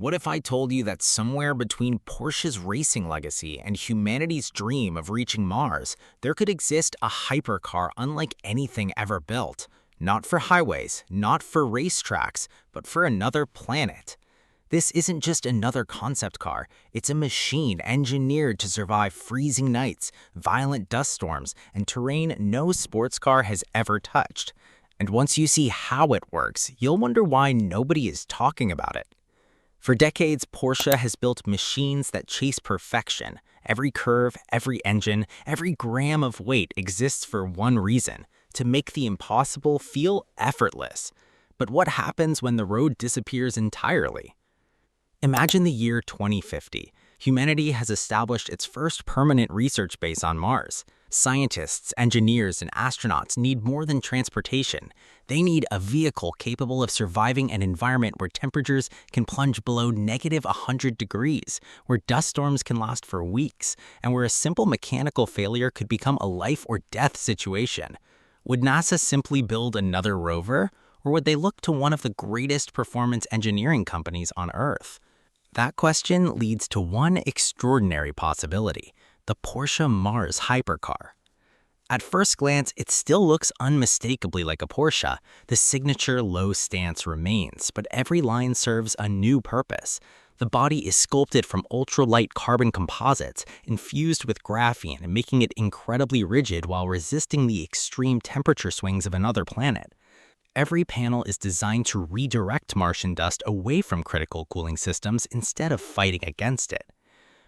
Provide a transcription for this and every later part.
What if I told you that somewhere between Porsche's racing legacy and humanity's dream of reaching Mars, there could exist a hypercar unlike anything ever built? Not for highways, not for racetracks, but for another planet. This isn't just another concept car, it's a machine engineered to survive freezing nights, violent dust storms, and terrain no sports car has ever touched. And once you see how it works, you'll wonder why nobody is talking about it. For decades, Porsche has built machines that chase perfection. Every curve, every engine, every gram of weight exists for one reason: to make the impossible feel effortless. But what happens when the road disappears entirely? Imagine the year 2050. Humanity has established its first permanent research base on Mars. Scientists, engineers, and astronauts need more than transportation. They need a vehicle capable of surviving an environment where temperatures can plunge below -100 degrees, where dust storms can last for weeks, and where a simple mechanical failure could become a life or death situation. Would NASA simply build another rover, or would they look to one of the greatest performance engineering companies on Earth? That question leads to one extraordinary possibility: the Porsche Mars Hypercar. At first glance, it still looks unmistakably like a Porsche. The signature low stance remains, but every line serves a new purpose. The body is sculpted from ultralight carbon composites infused with graphene, making it incredibly rigid while resisting the extreme temperature swings of another planet. Every panel is designed to redirect Martian dust away from critical cooling systems instead of fighting against it.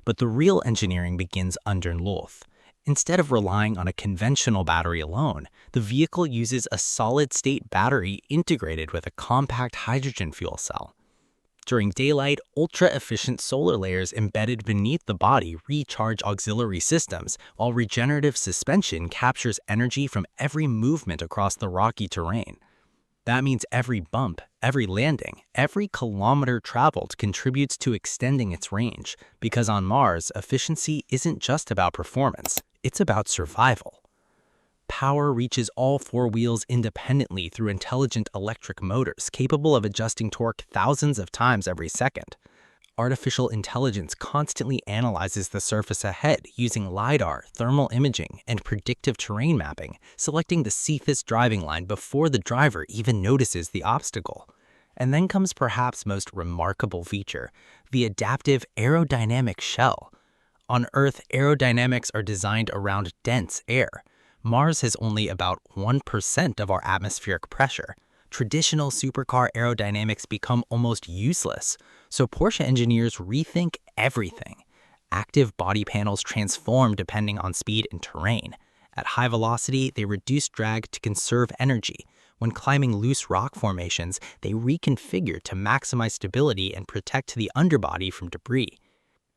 But the real engineering begins underneath. Instead of relying on a conventional battery alone, the vehicle uses a solid-state battery integrated with a compact hydrogen fuel cell. During daylight, ultra-efficient solar layers embedded beneath the body recharge auxiliary systems, while regenerative suspension captures energy from every movement across the rocky terrain. That means every bump, every landing, every kilometer traveled contributes to extending its range, because on Mars, efficiency isn't just about performance, it's about survival. Power reaches all four wheels independently through intelligent electric motors capable of adjusting torque thousands of times every second. Artificial intelligence constantly analyzes the surface ahead using LiDAR, thermal imaging, and predictive terrain mapping, selecting the safest driving line before the driver even notices the obstacle. And then comes perhaps most remarkable feature: the adaptive aerodynamic shell. On Earth, aerodynamics are designed around dense air. Mars has only about 1% of our atmospheric pressure. Traditional supercar aerodynamics become almost useless, so Porsche engineers rethink everything. Active body panels transform depending on speed and terrain. At high velocity, they reduce drag to conserve energy. When climbing loose rock formations, they reconfigure to maximize stability and protect the underbody from debris.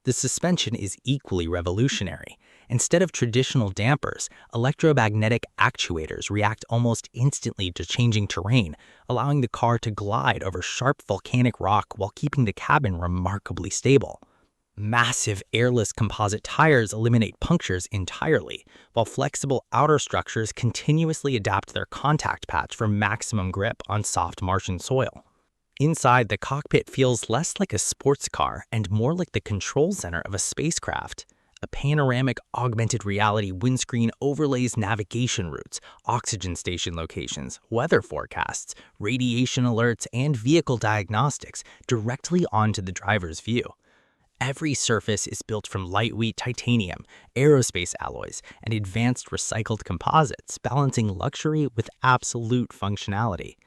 The suspension is equally revolutionary. Instead of traditional dampers, electromagnetic actuators react almost instantly to changing terrain, allowing the car to glide over sharp volcanic rock while keeping the cabin remarkably stable. Massive airless composite tires eliminate punctures entirely, while flexible outer structures continuously adapt their contact patch for maximum grip on soft Martian soil. Inside, the cockpit feels less like a sports car and more like the control center of a spacecraft. A panoramic augmented reality windscreen overlays navigation routes, oxygen station locations, weather forecasts, radiation alerts, and vehicle diagnostics directly onto the driver's view. Every surface is built from lightweight titanium, aerospace alloys, and advanced recycled composites, balancing luxury with absolute functionality.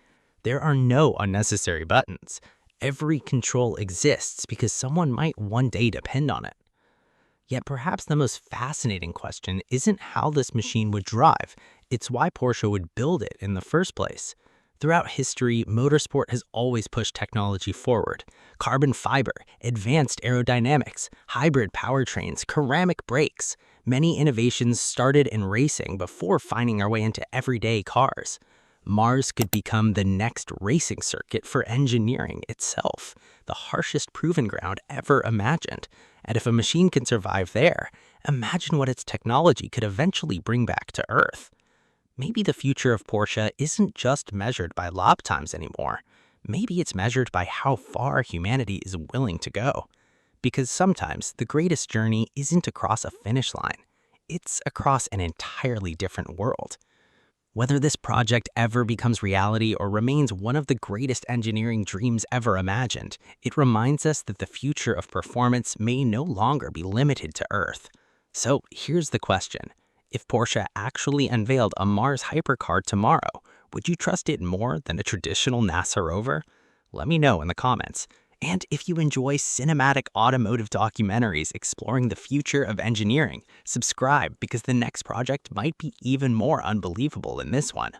There are no unnecessary buttons. Every control exists because someone might one day depend on it. Yet perhaps the most fascinating question isn't how this machine would drive, it's why Porsche would build it in the first place. Throughout history, motorsport has always pushed technology forward. Carbon fiber, advanced aerodynamics, hybrid powertrains, ceramic brakes. Many innovations started in racing before finding our way into everyday cars. Mars could become the next racing circuit for engineering itself, the harshest proving ground ever imagined. And if a machine can survive there, imagine what its technology could eventually bring back to Earth. Maybe the future of Porsche isn't just measured by lap times anymore. Maybe it's measured by how far humanity is willing to go. Because sometimes the greatest journey isn't across a finish line, it's across an entirely different world. Whether this project ever becomes reality or remains one of the greatest engineering dreams ever imagined, it reminds us that the future of performance may no longer be limited to Earth. So here's the question. If Porsche actually unveiled a Mars Hypercar tomorrow, would you trust it more than a traditional NASA rover? Let me know in the comments. And if you enjoy cinematic automotive documentaries exploring the future of engineering, subscribe because the next project might be even more unbelievable than this one.